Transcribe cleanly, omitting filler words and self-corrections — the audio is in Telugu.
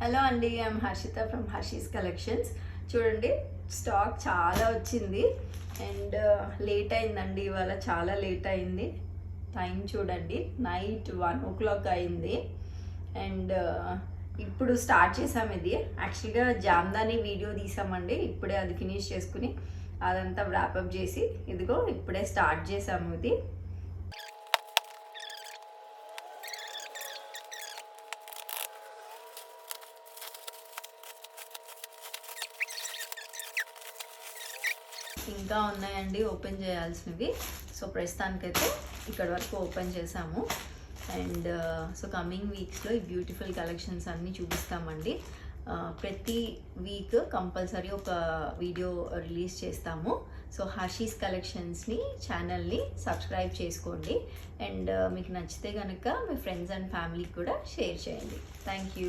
హలో అండి, I'm Harshitha from Harshi's collections. చూడండి, స్టాక్ చాలా వచ్చింది అండ్ లేట్ అయిందండి. ఇవాళ చాలా లేట్ అయింది. టైం చూడండి, నైట్ 1 o'clock అయింది. అండ్ ఇప్పుడు స్టార్ట్ చేసాం. ఇది యాక్చువల్గా జామ్దాని వీడియో తీసామండి. ఇప్పుడే అది ఫినిష్ చేసుకుని అదంతా వ్రాపప్ చేసి ఇదిగో ఇప్పుడే స్టార్ట్ చేసాము. ఇది ఇంకా ఉన్నాయండి ఓపెన్ చేయాల్సినవి. సో ప్రస్తుతానికైతే ఇక్కడ వరకు ఓపెన్ చేసాము. అండ్ సో కమింగ్ వీక్స్లో ఈ బ్యూటిఫుల్ కలెక్షన్స్ అన్నీ చూపిస్తామండి. ప్రతి వీక్ కంపల్సరీ ఒక వీడియో రిలీజ్ చేస్తాము. సో హర్షీస్ కలెక్షన్స్ని ఛానల్ని సబ్స్క్రైబ్ చేసుకోండి. అండ్ మీకు నచ్చితే కనుక మీ ఫ్రెండ్స్ అండ్ ఫ్యామిలీకి కూడా షేర్ చేయండి. Thank you.